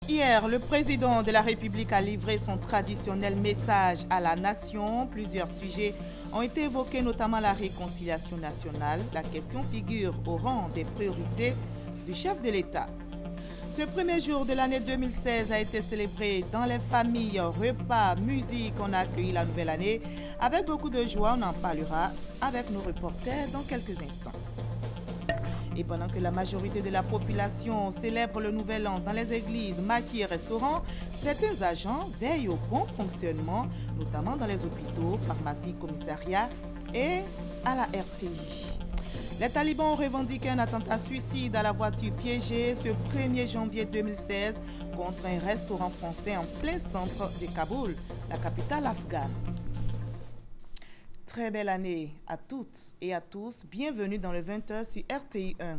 Hier, le président de la République a livré son traditionnel message à la nation. Plusieurs sujets ont été évoqués, notamment la réconciliation nationale. La question figure au rang des priorités du chef de l'État. Ce premier jour de l'année 2016 a été célébré dans les familles, repas, musique. On a accueilli la nouvelle année avec beaucoup de joie. On en parlera avec nos reporters dans quelques instants. Et pendant que la majorité de la population célèbre le nouvel an dans les églises, maquis et restaurants, certains agents veillent au bon fonctionnement, notamment dans les hôpitaux, pharmacies, commissariats et à la RTI. Les talibans ont revendiqué un attentat suicide à la voiture piégée ce 1er janvier 2016 contre un restaurant français en plein centre de Kaboul, la capitale afghane. Très belle année à toutes et à tous. Bienvenue dans le 20h sur RTI 1.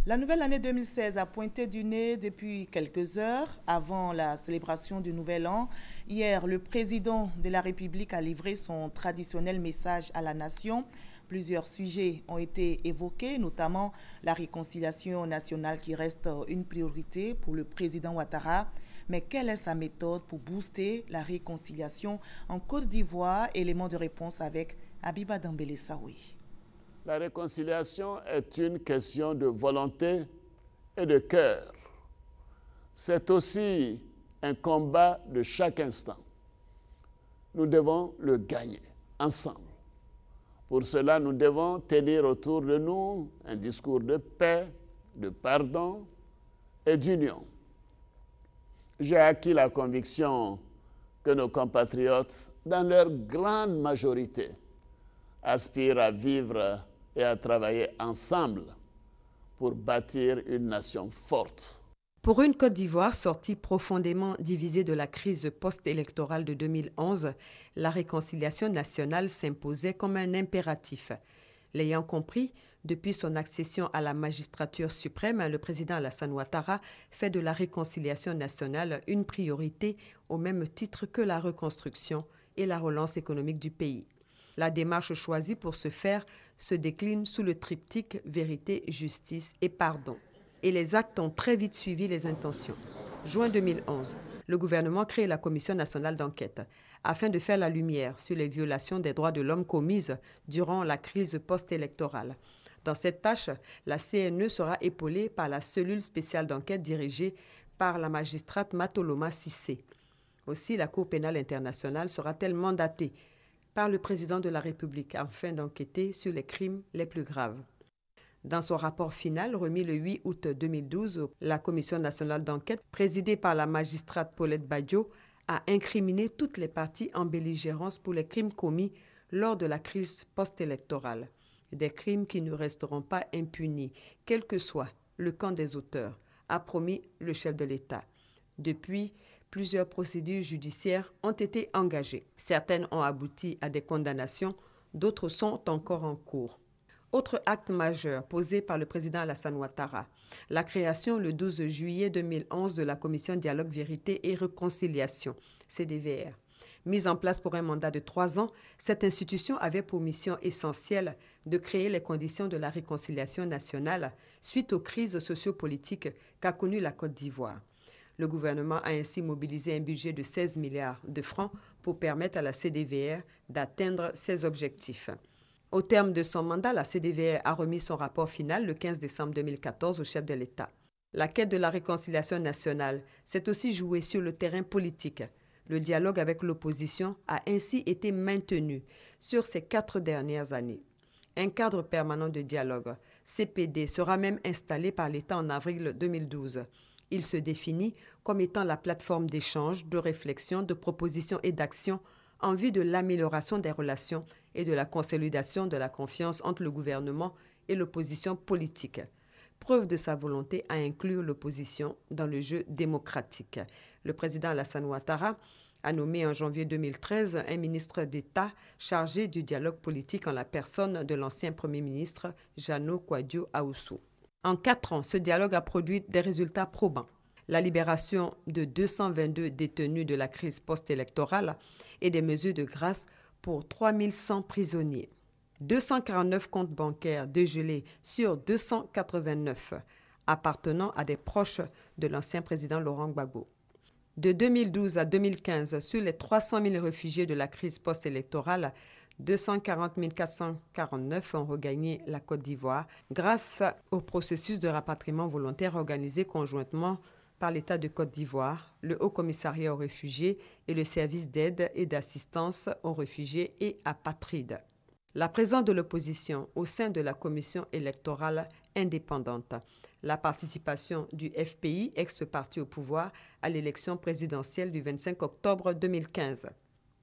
La nouvelle année 2016 a pointé du nez depuis quelques heures avant la célébration du Nouvel An. Hier, le président de la République a livré son traditionnel message à la nation. Plusieurs sujets ont été évoqués, notamment la réconciliation nationale qui reste une priorité pour le président Ouattara. Mais quelle est sa méthode pour booster la réconciliation en Côte d'Ivoire? Élément de réponse avec Abiba Dambélé Saoui. La réconciliation est une question de volonté et de cœur. C'est aussi un combat de chaque instant. Nous devons le gagner ensemble. Pour cela, nous devons tenir autour de nous un discours de paix, de pardon et d'union. J'ai acquis la conviction que nos compatriotes, dans leur grande majorité, aspirent à vivre et à travailler ensemble pour bâtir une nation forte. Pour une Côte d'Ivoire sortie profondément divisée de la crise post-électorale de 2011, la réconciliation nationale s'imposait comme un impératif. L'ayant compris, depuis son accession à la magistrature suprême, le président Alassane Ouattara fait de la réconciliation nationale une priorité au même titre que la reconstruction et la relance économique du pays. La démarche choisie pour ce faire se décline sous le triptyque vérité, justice et pardon. Et les actes ont très vite suivi les intentions. Juin 2011, le gouvernement crée la Commission nationale d'enquête afin de faire la lumière sur les violations des droits de l'homme commises durant la crise post-électorale. Dans cette tâche, la CNE sera épaulée par la cellule spéciale d'enquête dirigée par la magistrate Matoloma Cissé. Aussi, la Cour pénale internationale sera-t-elle mandatée par le président de la République afin d'enquêter sur les crimes les plus graves. Dans son rapport final remis le 8 août 2012, la Commission nationale d'enquête, présidée par la magistrate Paulette Badjo, a incriminé toutes les parties en belligérance pour les crimes commis lors de la crise post-électorale. Des crimes qui ne resteront pas impunis, quel que soit le camp des auteurs, a promis le chef de l'État. Depuis, plusieurs procédures judiciaires ont été engagées. Certaines ont abouti à des condamnations, d'autres sont encore en cours. Autre acte majeur posé par le président Alassane Ouattara, la création le 12 juillet 2011 de la Commission Dialogue, Vérité et Réconciliation, CDVR. Mise en place pour un mandat de 3 ans, cette institution avait pour mission essentielle de créer les conditions de la réconciliation nationale suite aux crises sociopolitiques qu'a connues la Côte d'Ivoire. Le gouvernement a ainsi mobilisé un budget de 16 milliards de francs pour permettre à la CDVR d'atteindre ses objectifs. Au terme de son mandat, la CDVR a remis son rapport final le 15 décembre 2014 au chef de l'État. La quête de la réconciliation nationale s'est aussi jouée sur le terrain politique. Le dialogue avec l'opposition a ainsi été maintenu sur ces 4 dernières années. Un cadre permanent de dialogue, CPD, sera même installé par l'État en avril 2012. Il se définit comme étant la plateforme d'échange, de réflexion, de propositions et d'actions en vue de l'amélioration des relations et de la consolidation de la confiance entre le gouvernement et l'opposition politique. Preuve de sa volonté à inclure l'opposition dans le jeu démocratique. Le président Alassane Ouattara a nommé en janvier 2013 un ministre d'État chargé du dialogue politique en la personne de l'ancien Premier ministre Jeannot Kouadio Aoussou. En 4 ans, ce dialogue a produit des résultats probants. La libération de 222 détenus de la crise post-électorale et des mesures de grâce pour 3100 prisonniers. 249 comptes bancaires dégelés sur 289 appartenant à des proches de l'ancien président Laurent Gbagbo. De 2012 à 2015, sur les 300 000 réfugiés de la crise post-électorale, 240 449 ont regagné la Côte d'Ivoire grâce au processus de rapatriement volontaire organisé conjointement par l'État de Côte d'Ivoire, le Haut Commissariat aux réfugiés et le service d'aide et d'assistance aux réfugiés et apatrides. La présence de l'opposition au sein de la commission électorale indépendante, la participation du FPI, ex-parti au pouvoir, à l'élection présidentielle du 25 octobre 2015.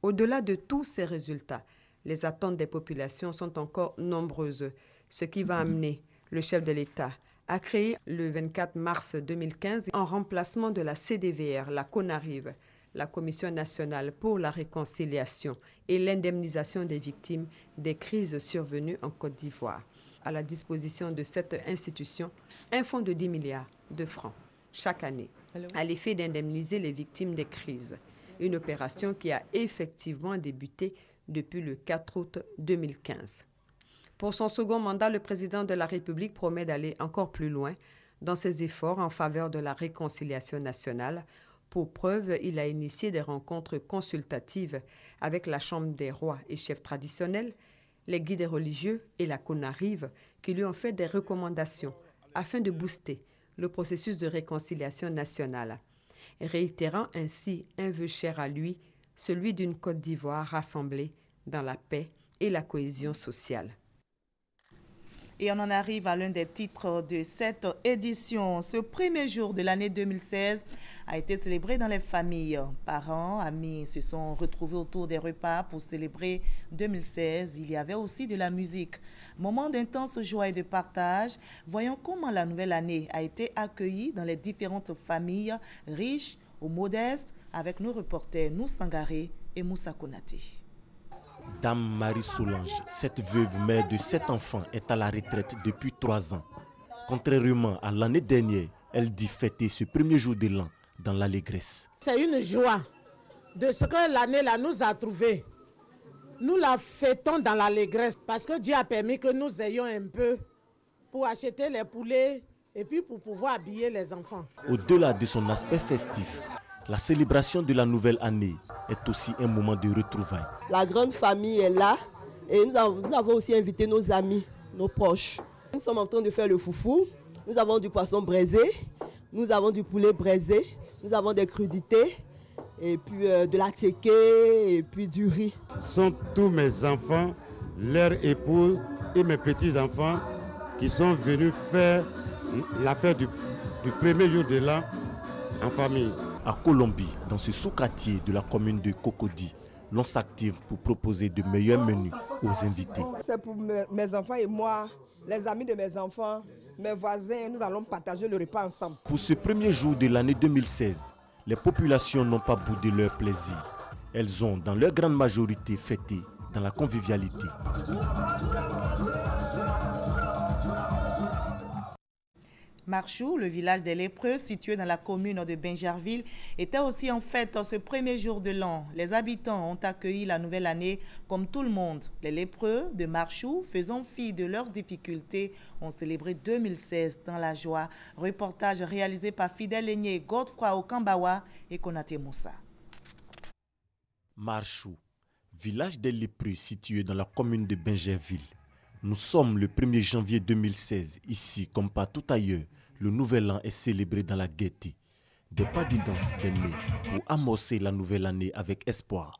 Au-delà de tous ces résultats, les attentes des populations sont encore nombreuses, ce qui va amener le chef de l'État à créer le 24 mars 2015, en remplacement de la CDVR, la CONARIV, la Commission nationale pour la réconciliation et l'indemnisation des victimes des crises survenues en Côte d'Ivoire. À la disposition de cette institution, un fonds de 10 milliards de francs chaque année, à l'effet d'indemniser les victimes des crises. Une opération qui a effectivement débuté depuis le 4 août 2015. Pour son second mandat, le président de la République promet d'aller encore plus loin dans ses efforts en faveur de la réconciliation nationale. Pour preuve, il a initié des rencontres consultatives avec la Chambre des rois et chefs traditionnels, les guides religieux et la CONARIV qui lui ont fait des recommandations afin de booster le processus de réconciliation nationale, réitérant ainsi un vœu cher à lui, celui d'une Côte d'Ivoire rassemblée dans la paix et la cohésion sociale. Et on en arrive à l'un des titres de cette édition. Ce premier jour de l'année 2016 a été célébré dans les familles. Parents, amis se sont retrouvés autour des repas pour célébrer 2016. Il y avait aussi de la musique. Moment d'intense joie et de partage. Voyons comment la nouvelle année a été accueillie dans les différentes familles, riches ou modestes, avec nos reporters Nou Sangaré et Moussa Konaté. Dame Marie Solange, cette veuve mère de 7 enfants, est à la retraite depuis 3 ans. Contrairement à l'année dernière, elle dit fêter ce premier jour de l'an dans l'allégresse. C'est une joie de ce que l'année là nous a trouvé. Nous la fêtons dans l'allégresse parce que Dieu a permis que nous ayons un peu pour acheter les poulets et puis pour pouvoir habiller les enfants. Au-delà de son aspect festif, la célébration de la nouvelle année est aussi un moment de retrouvailles. La grande famille est là et nous avons aussi invité nos amis, nos proches. Nous sommes en train de faire le foufou, nous avons du poisson braisé, nous avons du poulet braisé, nous avons des crudités et puis de la tchéké et puis du riz. Ce sont tous mes enfants, leurs épouses et mes petits-enfants qui sont venus faire la fête du premier jour de l'an en famille. À Colombie, dans ce sous-quartier de la commune de Cocody, l'on s'active pour proposer de meilleurs menus aux invités. C'est pour mes enfants et moi, les amis de mes enfants, mes voisins, nous allons partager le repas ensemble. Pour ce premier jour de l'année 2016, les populations n'ont pas boudé leur plaisir. Elles ont, dans leur grande majorité, fêté dans la convivialité. Marchou, le village des lépreux situé dans la commune de Bingerville, était aussi en fête ce premier jour de l'an. Les habitants ont accueilli la nouvelle année comme tout le monde. Les lépreux de Marchou, faisant fi de leurs difficultés, ont célébré 2016 dans la joie. Reportage réalisé par Fidèle Aigné, Godefroy Okambawa et Konaté Moussa. Marchou, village des lépreux situé dans la commune de Bingerville. Nous sommes le 1er janvier 2016. Ici, comme partout ailleurs, le nouvel an est célébré dans la gaieté. Des pas de danse, des mets pour amorcer la nouvelle année avec espoir.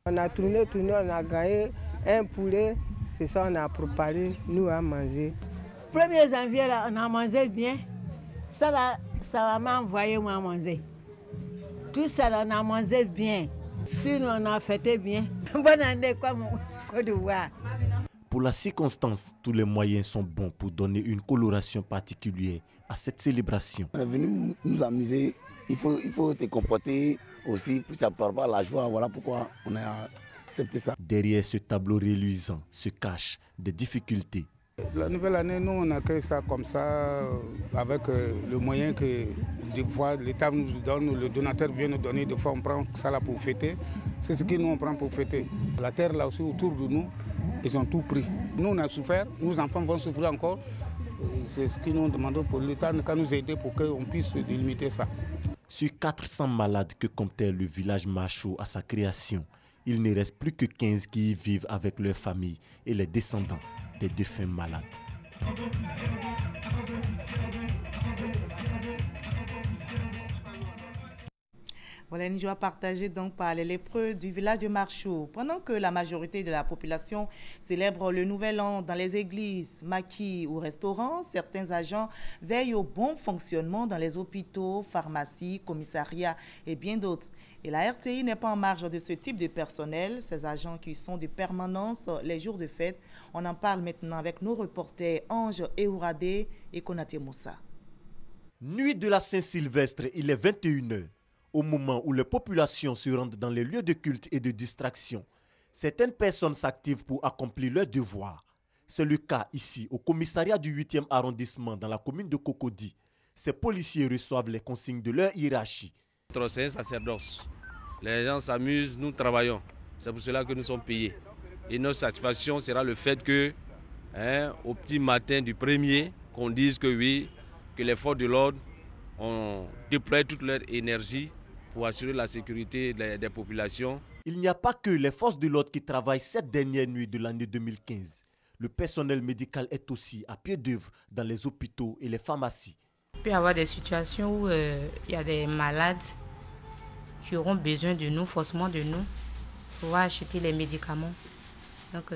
On a tourné, on a gagné un poulet. C'est ça, on a préparé, nous, à manger. 1er janvier, là, on a mangé bien. Ça, là, ça m'a envoyé moi manger. Tout ça, là, on a mangé bien. Sinon, on a fêté bien. Bonne année, comme Côte d'Ivoire. Pour la circonstance, tous les moyens sont bons pour donner une coloration particulière à cette célébration. On est venu nous amuser, il faut te comporter aussi, ça part pas la joie, voilà pourquoi on a accepté ça. Derrière ce tableau reluisant se cachent des difficultés. La nouvelle année, nous on accueille ça comme ça, avec le moyen que des fois l'État nous donne, le donateur vient nous donner, des fois on prend ça là pour fêter. C'est ce que nous on prend pour fêter. La terre là aussi autour de nous, ils ont tout pris. Nous on a souffert, nos enfants vont souffrir encore. C'est ce que nous demandons pour l'État qu'à nous aider pour qu'on puisse limiter ça. Sur 400 malades que comptait le village Machou à sa création, il ne reste plus que 15 qui y vivent avec leurs familles et les descendants des défunts malades. Voilà une joie partagée donc par les lépreux du village de Marchou. Pendant que la majorité de la population célèbre le nouvel an dans les églises, maquis ou restaurants, certains agents veillent au bon fonctionnement dans les hôpitaux, pharmacies, commissariats et bien d'autres. Et la RTI n'est pas en marge de ce type de personnel, ces agents qui sont de permanence les jours de fête. On en parle maintenant avec nos reporters Ange Ehouradé et Konaté Moussa. Nuit de la Saint-Sylvestre, il est 21h. Au moment où les populations se rendent dans les lieux de culte et de distraction, certaines personnes s'activent pour accomplir leurs devoirs. C'est le cas ici, au commissariat du 8e arrondissement, dans la commune de Cocody. Ces policiers reçoivent les consignes de leur hiérarchie. C'est un sacerdoce. Les gens s'amusent, nous travaillons. C'est pour cela que nous sommes payés. Et notre satisfaction sera le fait que, au petit matin du premier, qu'on dise que oui, que les forces de l'ordre ont déployé toute leur énergie pour assurer la sécurité des populations. Il n'y a pas que les forces de l'ordre qui travaillent cette dernière nuit de l'année 2015. Le personnel médical est aussi à pied d'œuvre dans les hôpitaux et les pharmacies. Il peut y avoir des situations où il y a des malades qui auront besoin de nous, forcément de nous, pour acheter les médicaments. Donc,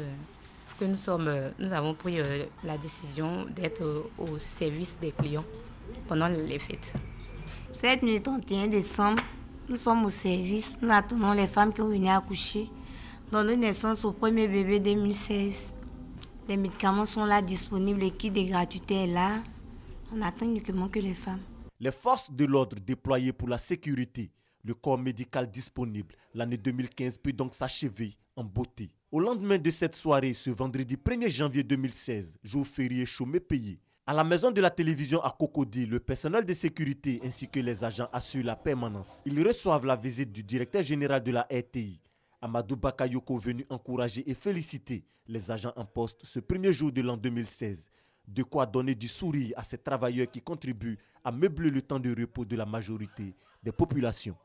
nous avons pris la décision d'être au service des clients pendant les fêtes. Cette nuit, 31 décembre, nous sommes au service. Nous attendons les femmes qui ont venu accoucher. Donner naissance au premier bébé 2016. Les médicaments sont là disponibles, le kit de gratuité est là. On attend uniquement que les femmes. Les forces de l'ordre déployées pour la sécurité, le corps médical disponible, l'année 2015 peut donc s'achever en beauté. Au lendemain de cette soirée, ce vendredi 1er janvier 2016, jour férié chômé payé, à la maison de la télévision à Cocody, le personnel de sécurité ainsi que les agents assurent la permanence. Ils reçoivent la visite du directeur général de la RTI, Amadou Bakayoko, venu encourager et féliciter les agents en poste ce premier jour de l'an 2016. De quoi donner du sourire à ces travailleurs qui contribuent à meubler le temps de repos de la majorité des populations.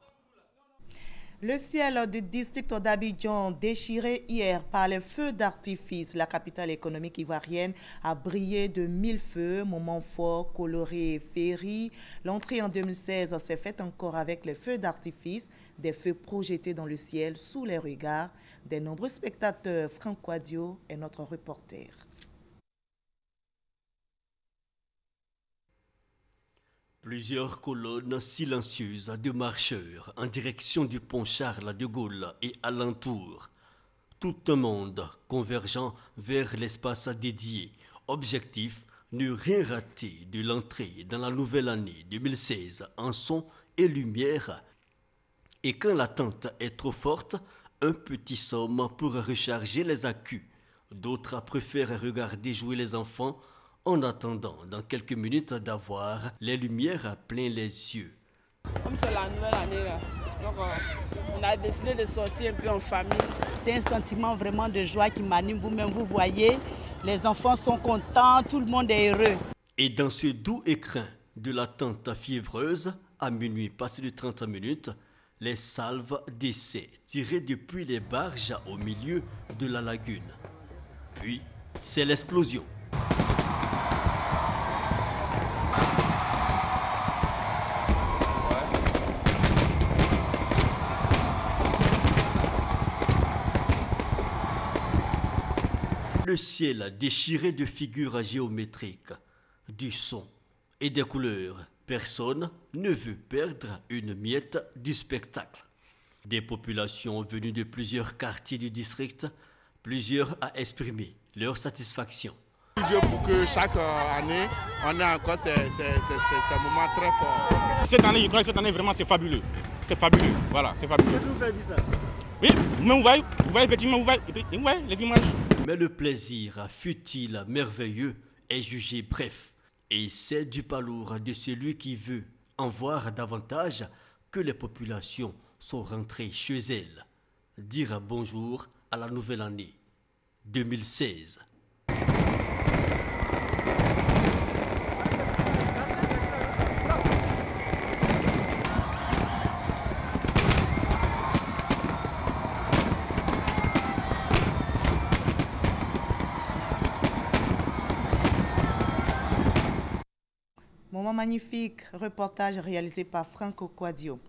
Le ciel du district d'Abidjan, déchiré hier par les feux d'artifice, la capitale économique ivoirienne a brillé de 1000 feux, moments forts, colorés et féeries. L'entrée en 2016 s'est faite encore avec les feux d'artifice, des feux projetés dans le ciel sous les regards des nombreux spectateurs. Franck Quadio est notre reporter. Plusieurs colonnes silencieuses de marcheurs en direction du pont Charles de Gaulle et alentour. Tout le monde convergeant vers l'espace dédié. Objectif, ne rien rater de l'entrée dans la nouvelle année 2016 en son et lumière. Et quand l'attente est trop forte, un petit somme pour recharger les accus. D'autres préfèrent regarder jouer les enfants en attendant dans quelques minutes d'avoir les lumières plein les yeux. Comme c'est la nouvelle année là, donc on a décidé de sortir un peu en famille. C'est un sentiment vraiment de joie qui m'anime. Vous-même vous voyez, les enfants sont contents, tout le monde est heureux. Et dans ce doux écrin de l'attente fiévreuse, à minuit passé de 30 minutes, les salves d'essai tirées depuis les barges au milieu de la lagune. Puis, c'est l'explosion. Le ciel déchiré de figures géométriques, du son et des couleurs. Personne ne veut perdre une miette du spectacle. Des populations venues de plusieurs quartiers du district, plusieurs à exprimer leur satisfaction. Dieu pour que chaque année, on ait encore ces moments très forts. Cette année, je crois que cette année, vraiment, c'est fabuleux. C'est fabuleux, voilà, c'est fabuleux. Qu'est-ce que vous faites dire ça? Oui, mais vous voyez effectivement, vous voyez les images. Mais le plaisir, fut-il merveilleux, est jugé bref. Et c'est du palourd de celui qui veut en voir davantage que les populations sont rentrées chez elles. Dire bonjour à la nouvelle année 2016. magnifique reportage réalisé par Franco Quadio.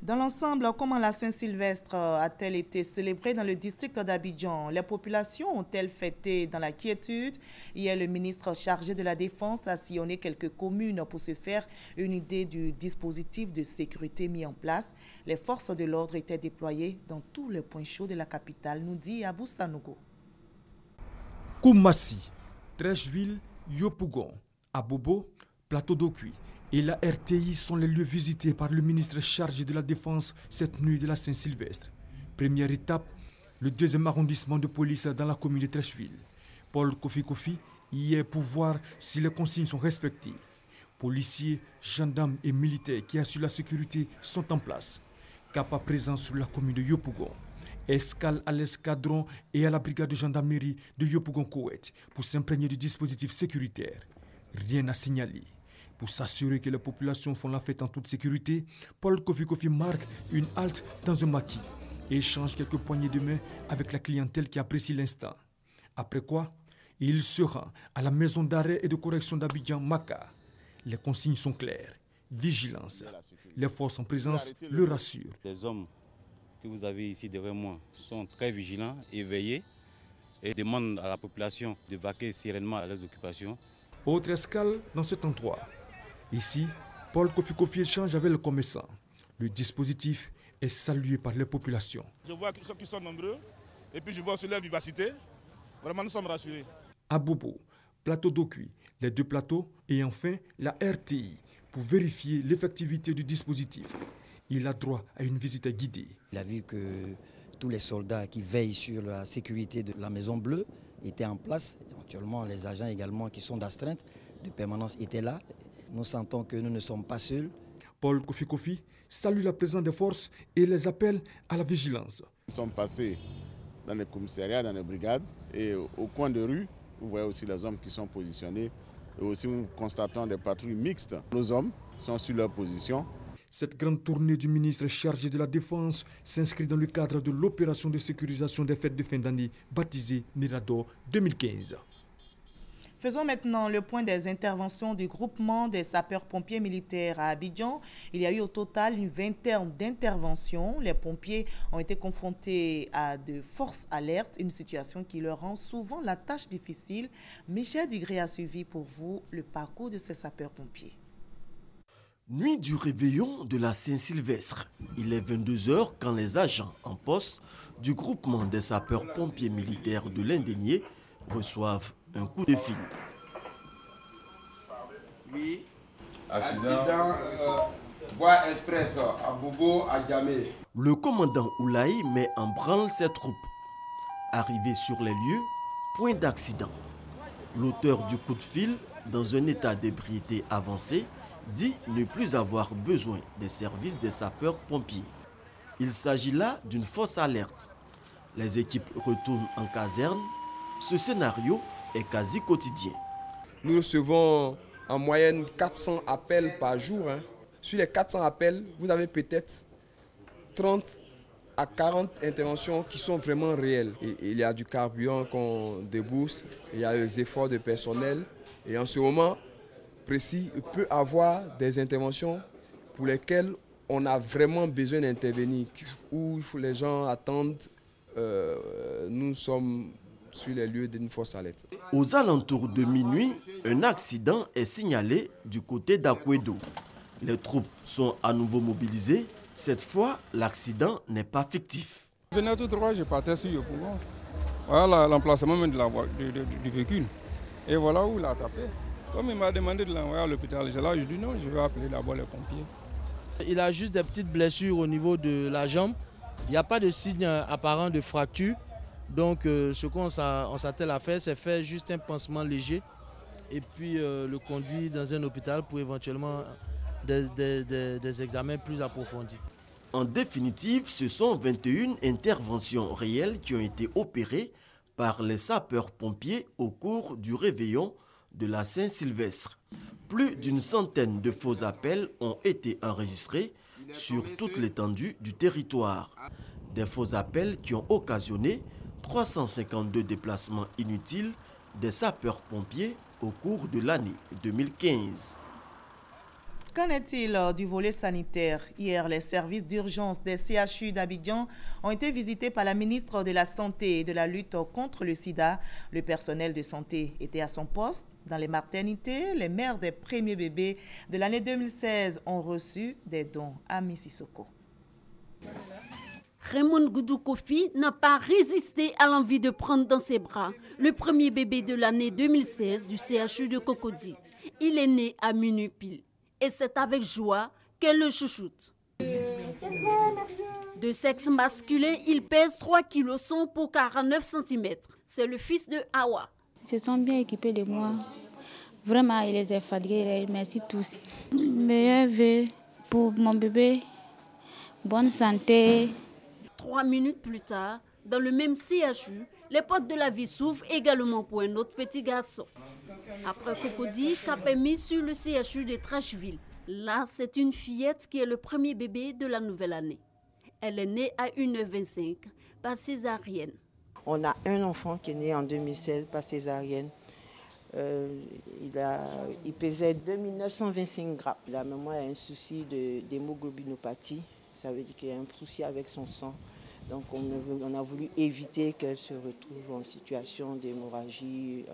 Dans l'ensemble, comment la Saint-Sylvestre a-t-elle été célébrée dans le district d'Abidjan? Les populations ont-elles fêté dans la quiétude? Hier, le ministre chargé de la Défense a sillonné quelques communes pour se faire une idée du dispositif de sécurité mis en place. Les forces de l'ordre étaient déployées dans tous les points chauds de la capitale, nous dit Abou Sanogo. Koumassi, Trècheville, Yopougon, Abobo, Plateau d'Okuy et la RTI sont les lieux visités par le ministre chargé de la Défense cette nuit de la Saint-Sylvestre. Première étape, le 2e arrondissement de police dans la commune de Trècheville. Paul Kofi y est pour voir si les consignes sont respectées. Policiers, gendarmes et militaires qui assurent la sécurité sont en place. Cap à présent sur la commune de Yopougon. Escale à l'escadron et à la brigade de gendarmerie de Yopougon-Kouet pour s'imprégner du dispositif sécuritaire. Rien à signaler. Pour s'assurer que les populations font la fête en toute sécurité, Paul Kofi marque une halte dans un maquis et échange quelques poignées de main avec la clientèle qui apprécie l'instant. Après quoi, il se rend à la maison d'arrêt et de correction d'Abidjan Maka. Les consignes sont claires. Vigilance. Les forces en présence le rassurent. Les hommes que vous avez ici devant moi sont très vigilants, éveillés et demandent à la population de vaquer sereinement à leurs occupations. Autre escale dans cet endroit. Ici, Paul Kofi échange avec le commerçant. Le dispositif est salué par les populations. Je vois qu'ils sont nombreux et puis je vois aussi leur vivacité. Vraiment, nous sommes rassurés. À Bobo, Plateau d'Okuy, les 2 plateaux et enfin la RTI pour vérifier l'effectivité du dispositif. Il a droit à une visite guidée. Il a vu que tous les soldats qui veillent sur la sécurité de la Maison Bleue étaient en place. Éventuellement, les agents également qui sont d'astreinte de permanence étaient là. Nous sentons que nous ne sommes pas seuls. Paul Kofi salue la présence des forces et les appelle à la vigilance. Nous sommes passés dans les commissariats, dans les brigades et au coin de rue, vous voyez aussi les hommes qui sont positionnés et aussi nous constatons des patrouilles mixtes. Nos hommes sont sur leur position. Cette grande tournée du ministre chargé de la Défense s'inscrit dans le cadre de l'opération de sécurisation des fêtes de fin d'année baptisée Mirador 2015. Faisons maintenant le point des interventions du groupement des sapeurs-pompiers militaires à Abidjan. Il y a eu au total une vingtaine d'interventions. Les pompiers ont été confrontés à de fortes alertes, une situation qui leur rend souvent la tâche difficile. Michel Digré a suivi pour vous le parcours de ces sapeurs-pompiers. Nuit du réveillon de la Saint-Sylvestre. Il est 22 h quand les agents en poste du groupement des sapeurs-pompiers militaires de l'Indénié reçoivent un coup de fil. Oui. Accident voie express à Bobo, à Djamé. Le commandant Oulaï met en branle ses troupes. Arrivé sur les lieux, point d'accident. L'auteur du coup de fil, dans un état d'ébriété avancé, dit ne plus avoir besoin des services des sapeurs-pompiers. Il s'agit là d'une fausse alerte. Les équipes retournent en caserne. Ce scénario est quasi quotidien. Nous recevons en moyenne 400 appels par jour. Sur les 400 appels, vous avez peut-être 30 à 40 interventions qui sont vraiment réelles. Et il y a du carburant qu'on débourse, il y a les efforts de personnel. Et en ce moment précis, il peut y avoir des interventions pour lesquelles on a vraiment besoin d'intervenir, où les gens attendent. Nous sommes sur les lieux d'une fausse alerte. Aux alentours de minuit, un accident est signalé du côté d'Akwedo. Les troupes sont à nouveau mobilisées. Cette fois, l'accident n'est pas fictif. Je venais tout droit, je partais sur le poumon. Voilà l'emplacement même du véhicule. Et voilà où il a tapé. Comme il m'a demandé de l'envoyer à l'hôpital, je dis non, je vais appeler d'abord les pompiers. Il a juste des petites blessures au niveau de la jambe. Il n'y a pas de signe apparent de fracture. Donc ce qu'on s'attelle à faire, c'est faire juste un pansement léger et puis le conduire dans un hôpital pour éventuellement des examens plus approfondis. En définitive, ce sont 21 interventions réelles qui ont été opérées par les sapeurs-pompiers au cours du réveillon de la Saint-Sylvestre. Plus d'une centaine de faux appels ont été enregistrés sur toute l'étendue du territoire. Des faux appels qui ont occasionné 352 déplacements inutiles des sapeurs-pompiers au cours de l'année 2015. Qu'en est-il du volet sanitaire? Hier, les services d'urgence des CHU d'Abidjan ont été visités par la ministre de la Santé et de la lutte contre le sida. Le personnel de santé était à son poste. Dans les maternités, les mères des premiers bébés de l'année 2016 ont reçu des dons à Mississoko. Raymond Goudou Kofi n'a pas résisté à l'envie de prendre dans ses bras le premier bébé de l'année 2016 du CHU de Cocody. Il est né à minuit pile et c'est avec joie qu'elle le chouchoute. De sexe masculin, il pèse 3 kg 100 pour 49 cm. C'est le fils de Awa. Ils se sont bien équipés de moi. Vraiment, ils les ont fatigués. Merci tous. Meilleur vœu pour mon bébé. Bonne santé. 3 minutes plus tard, dans le même CHU, les portes de la vie s'ouvrent également pour un autre petit garçon. Après Cocody, cap est mis sur le CHU de Trècheville. Là, c'est une fillette qui est le premier bébé de la nouvelle année. Elle est née à 1h25 par césarienne. On a un enfant qui est né en 2016 par césarienne. Il pesait 2925 grammes. La maman a un souci d'hémoglobinopathie. Ça veut dire qu'il y a un souci avec son sang. Donc on a voulu éviter qu'elle se retrouve en situation d'hémorragie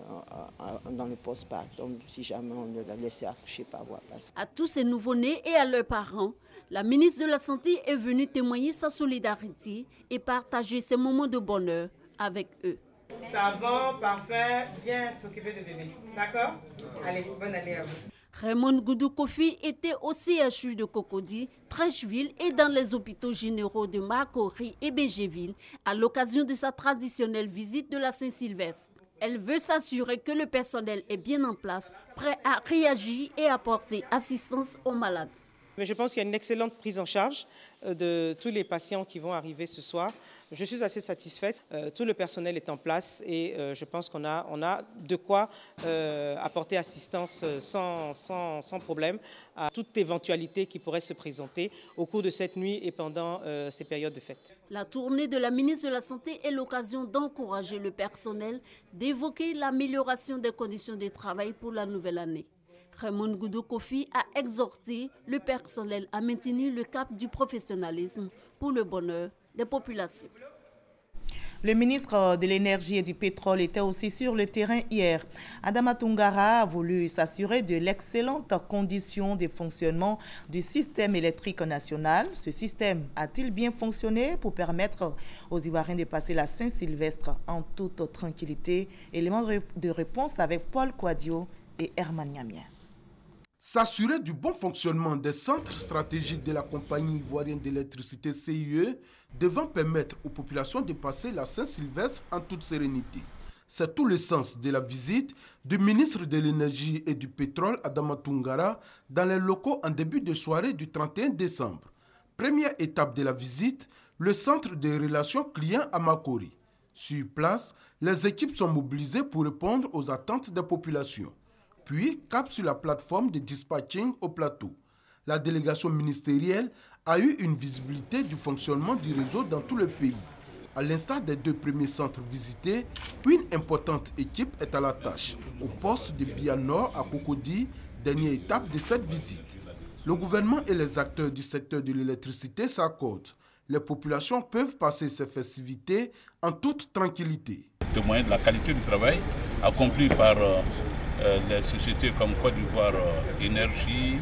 dans le postpartum si jamais on ne la laissait accoucher par voie basse. À tous ces nouveau-nés et à leurs parents, la ministre de la Santé est venue témoigner sa solidarité et partager ses moments de bonheur avec eux. Savon, parfum, bien s'occuper de bébé. D'accord? Allez, bonne année à vous. Raymond Goudou Kofi était au CHU de Cocody, Trècheville et dans les hôpitaux généraux de Makori et Béjéville à l'occasion de sa traditionnelle visite de la Saint-Sylvestre. Elle veut s'assurer que le personnel est bien en place, prêt à réagir et apporter assistance aux malades. Mais je pense qu'il y a une excellente prise en charge de tous les patients qui vont arriver ce soir. Je suis assez satisfaite. Tout le personnel est en place et je pense qu'on a de quoi apporter assistance sans problème à toute éventualité qui pourrait se présenter au cours de cette nuit et pendant ces périodes de fête. La tournée de la ministre de la Santé est l'occasion d'encourager le personnel, d'évoquer l'amélioration des conditions de travail pour la nouvelle année. Raymond Goudou Kofi a exhorté le personnel à maintenir le cap du professionnalisme pour le bonheur des populations. Le ministre de l'Énergie et du Pétrole était aussi sur le terrain hier. Adama Toungara a voulu s'assurer de l'excellente condition de fonctionnement du système électrique national. Ce système a-t-il bien fonctionné pour permettre aux Ivoiriens de passer la Saint-Sylvestre en toute tranquillité? Élément de réponse avec Paul Kouadio et Herman Niamien. S'assurer du bon fonctionnement des centres stratégiques de la compagnie ivoirienne d'électricité CIE devant permettre aux populations de passer la Saint-Sylvestre en toute sérénité. C'est tout le sens de la visite du ministre de l'Énergie et du Pétrole, Adama Toungara, dans les locaux en début de soirée du 31 décembre. Première étape de la visite, le centre de relations clients à Makori. Sur place, les équipes sont mobilisées pour répondre aux attentes des populations. Puis, cap sur la plateforme de dispatching au plateau. La délégation ministérielle a eu une visibilité du fonctionnement du réseau dans tout le pays. À l'instar des 2 premiers centres visités, une importante équipe est à la tâche, au poste de Bia Nord à Cocody, dernière étape de cette visite. Le gouvernement et les acteurs du secteur de l'électricité s'accordent. Les populations peuvent passer ces festivités en toute tranquillité. Témoigner de la qualité du travail accompli par les sociétés comme Côte d'Ivoire Énergie,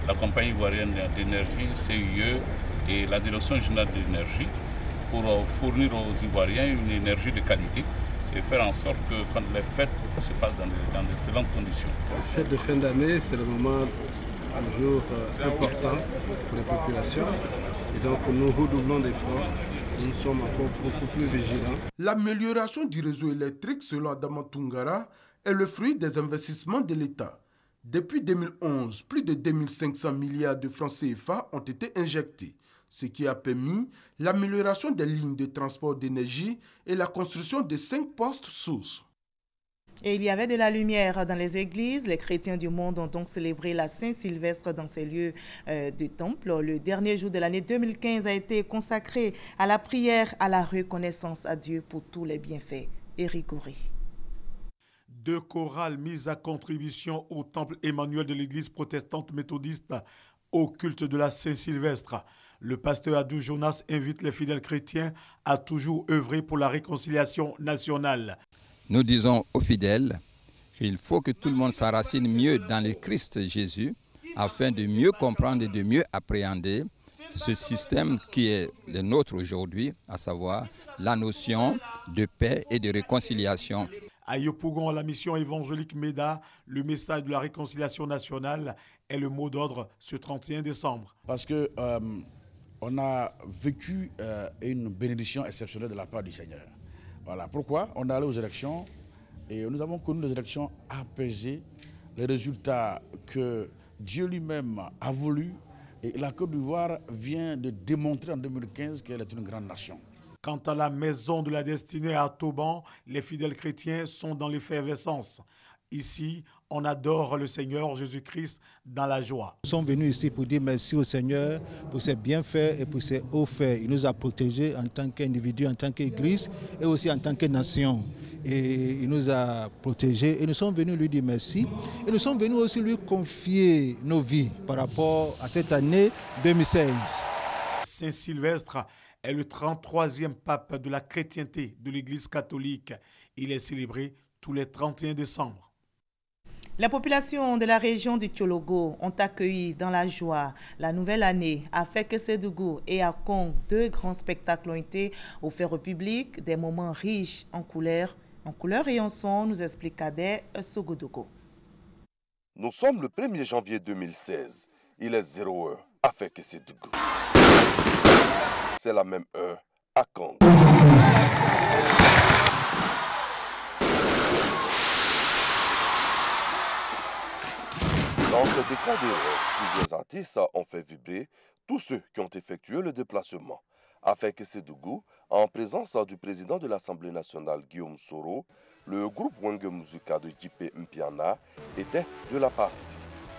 la compagnie ivoirienne d'énergie, CIE et la direction générale de l'énergie pour fournir aux Ivoiriens une énergie de qualité et faire en sorte que quand les fêtes se passent dans d'excellentes conditions. La fête de fin d'année, c'est le moment, un jour important pour les populations. Et donc nous redoublons d'efforts. Nous sommes encore beaucoup plus vigilants. L'amélioration du réseau électrique, selon Adama Toungara, est le fruit des investissements de l'État. Depuis 2011, plus de 2500 milliards de francs CFA ont été injectés, ce qui a permis l'amélioration des lignes de transport d'énergie et la construction de 5 postes sources. Et il y avait de la lumière dans les églises. Les chrétiens du monde ont donc célébré la Saint-Sylvestre dans ces lieux de temple. Le dernier jour de l'année 2015 a été consacré à la prière, à la reconnaissance à Dieu pour tous les bienfaits. Éric Goury. 2 chorales mises à contribution au temple Emmanuel de l'église protestante méthodiste au culte de la Saint-Sylvestre. Le pasteur Adou Jonas invite les fidèles chrétiens à toujours œuvrer pour la réconciliation nationale. Nous disons aux fidèles qu'il faut que tout le monde s'enracine mieux dans le Christ Jésus afin de mieux comprendre et de mieux appréhender ce système qui est le nôtre aujourd'hui, à savoir la notion de paix et de réconciliation. À Yopougon, la mission évangélique MEDA, le message de la réconciliation nationale est le mot d'ordre ce 31 décembre. Parce que on a vécu une bénédiction exceptionnelle de la part du Seigneur. Voilà pourquoi on est allé aux élections et nous avons connu des élections apaisées, les résultats que Dieu lui-même a voulu. Et la Côte d'Ivoire vient de démontrer en 2015 qu'elle est une grande nation. Quant à la maison de la destinée à Toban, les fidèles chrétiens sont dans l'effervescence. Ici, on adore le Seigneur Jésus-Christ dans la joie. Nous sommes venus ici pour dire merci au Seigneur pour ses bienfaits et pour ses hauts faits. Il nous a protégés en tant qu'individus, en tant qu'Église et aussi en tant que nation. Et il nous a protégés et nous sommes venus lui dire merci. Et nous sommes venus aussi lui confier nos vies par rapport à cette année 2016. Saint-Sylvestre est le 33e pape de la chrétienté de l'Église catholique. Il est célébré tous les 31 décembre. Les populations de la région du Tchologo ont accueilli dans la joie la nouvelle année à Fekkesedougou et à Kong. 2 grands spectacles ont été offerts au public, des moments riches en couleurs et en son, nous explique Cadet Sogodogo. Nous sommes le 1er janvier 2016. Il est 0 heure à Fekkesedougou. C'est la même heure à Kong. Dans ce décor de rêve, plusieurs artistes ont fait vibrer tous ceux qui ont effectué le déplacement. À Fekkesedougou, en présence du président de l'Assemblée nationale Guillaume Soro, le groupe Wenge Musica de JP Mpiana était de la partie.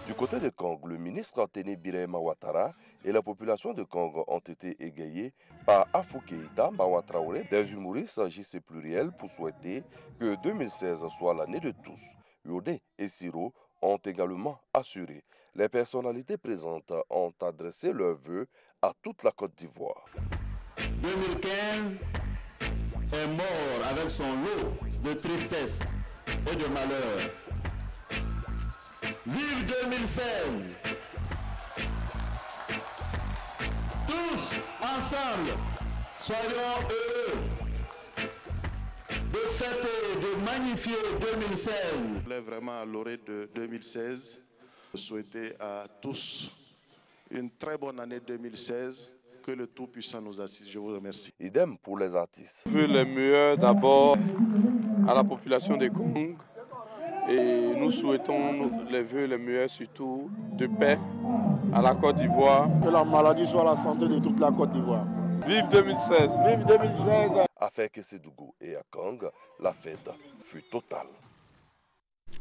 Du côté de Kong, le ministre Tene Birema Ouattara et la population de Kong ont été égayés par Afou Keïta, Mawa Traoré, des humoristes JC Pluriel pour souhaiter que 2016 soit l'année de tous. Yodé et Siro ont également assuré. Les personnalités présentes ont adressé leurs vœux à toute la Côte d'Ivoire. 2015 est mort avec son lot de tristesse et de malheur. Vive 2016! Tous ensemble, soyons heureux de fêter, de magnifier 2016. Je voulais vraiment à l'orée de 2016 souhaiter à tous une très bonne année 2016. Que le Tout-Puissant nous assiste. Je vous remercie. Idem pour les artistes. Je veux le meilleur d'abord à la population de Kong et nous souhaitons les vœux les meilleurs surtout de paix à la Côte d'Ivoire. Que la maladie soit la santé de toute la Côte d'Ivoire. Vive 2016! Vive 2016! À Fekkesedougou et à Kong, la fête fut totale.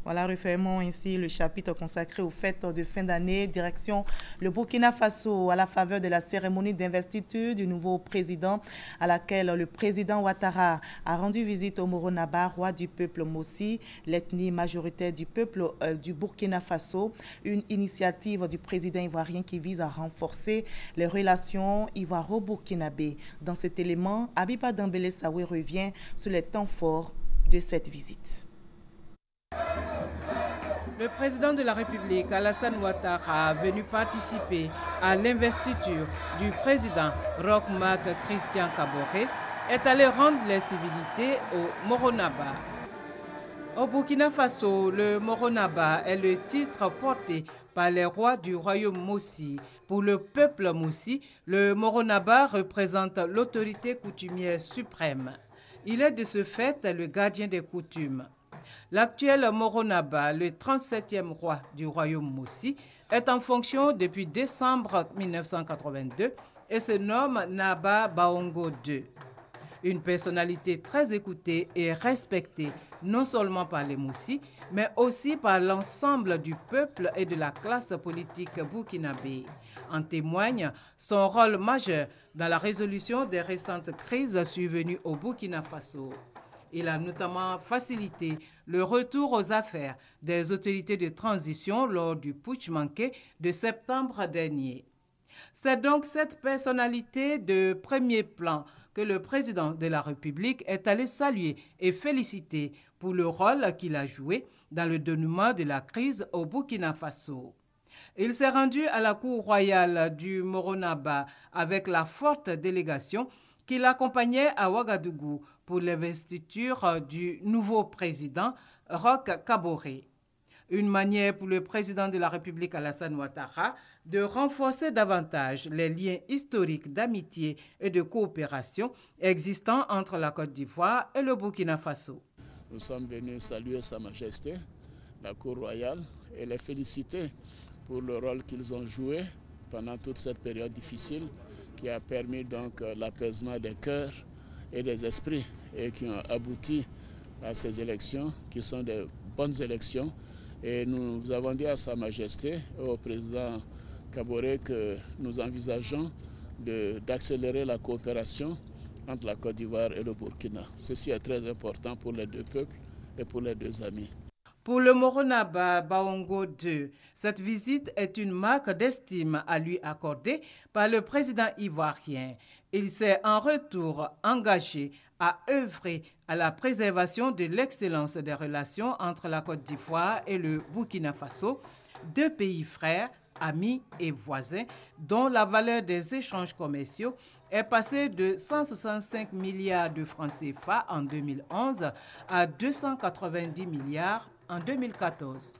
Voilà, refermons ainsi le chapitre consacré aux fêtes de fin d'année. Direction le Burkina Faso à la faveur de la cérémonie d'investiture du nouveau président à laquelle le président Ouattara a rendu visite au Moronaba, roi du peuple Mossi, l'ethnie majoritaire du peuple du Burkina Faso. Une initiative du président ivoirien qui vise à renforcer les relations ivoiro-burkinabé. Dans cet élément, Abiba Dambélé Saoué revient sur les temps forts de cette visite. Le président de la République, Alassane Ouattara, venu participer à l'investiture du président Roch-Marc Christian Kaboré, est allé rendre les civilités au Moronaba. Au Burkina Faso, le Moronaba est le titre porté par les rois du royaume Mossi. Pour le peuple Mossi, le Moronaba représente l'autorité coutumière suprême. Il est de ce fait le gardien des coutumes. L'actuel Moronaba, le 37e roi du royaume Mossi, est en fonction depuis décembre 1982 et se nomme Naba Baongo II. Une personnalité très écoutée et respectée non seulement par les Mossi, mais aussi par l'ensemble du peuple et de la classe politique burkinabé. En témoigne son rôle majeur dans la résolution des récentes crises survenues au Burkina Faso. Il a notamment facilité le retour aux affaires des autorités de transition lors du putsch manqué de septembre dernier. C'est donc cette personnalité de premier plan que le président de la République est allé saluer et féliciter pour le rôle qu'il a joué dans le dénouement de la crise au Burkina Faso. Il s'est rendu à la cour royale du Moronaba avec la forte délégation qui l'accompagnait à Ouagadougou pour l'investiture du nouveau président Roch Kaboré. Une manière pour le président de la République Alassane Ouattara de renforcer davantage les liens historiques d'amitié et de coopération existants entre la Côte d'Ivoire et le Burkina Faso. Nous sommes venus saluer Sa Majesté, la Cour royale, et les féliciter pour le rôle qu'ils ont joué pendant toute cette période difficile qui a permis donc l'apaisement des cœurs et des esprits et qui ont abouti à ces élections qui sont de bonnes élections. Et nous avons dit à Sa Majesté, au président Kaboré, que nous envisageons d'accélérer la coopération entre la Côte d'Ivoire et le Burkina. Ceci est très important pour les deux peuples et pour les deux amis. Pour le Moronaba Baongo II, cette visite est une marque d'estime à lui accordée par le président ivoirien. Il s'est en retour engagé à œuvrer à la préservation de l'excellence des relations entre la Côte d'Ivoire et le Burkina Faso, deux pays frères, amis et voisins, dont la valeur des échanges commerciaux est passée de 165 milliards de francs CFA en 2011 à 290 milliards en 2014.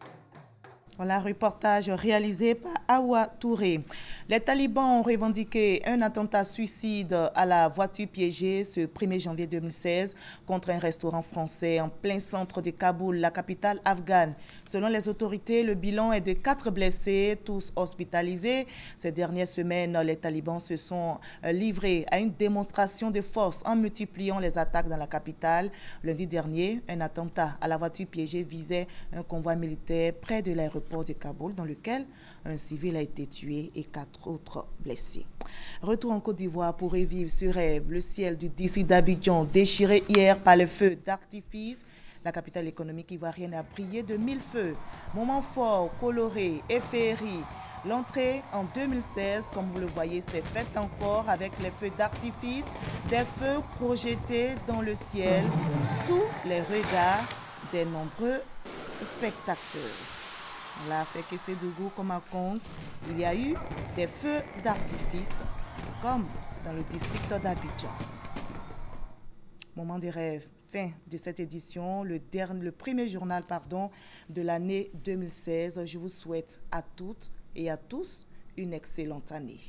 Voilà un reportage réalisé par Awa Touré. Les talibans ont revendiqué un attentat suicide à la voiture piégée ce 1er janvier 2016 contre un restaurant français en plein centre de Kaboul, la capitale afghane. Selon les autorités, le bilan est de 4 blessés, tous hospitalisés. Ces dernières semaines, les talibans se sont livrés à une démonstration de force en multipliant les attaques dans la capitale. Lundi dernier, un attentat à la voiture piégée visait un convoi militaire près de l'aéroport de Kaboul, dans lequel un civil a été tué et 4 autres blessés. Retour en Côte d'Ivoire pour revivre ce rêve. Le ciel du district d'Abidjan déchiré hier par les feux d'artifice. La capitale économique ivoirienne a brillé de 1000 feux. Moment fort, coloré et féerie. L'entrée en 2016, comme vous le voyez, s'est faite encore avec les feux d'artifice, des feux projetés dans le ciel sous les regards des nombreux spectateurs. Là, fait que c'est de goût comme un compte. Il y a eu des feux d'artifice, comme dans le district d'Abidjan. Moment des rêves. Fin de cette édition, le premier journal de l'année 2016. Je vous souhaite à toutes et à tous une excellente année.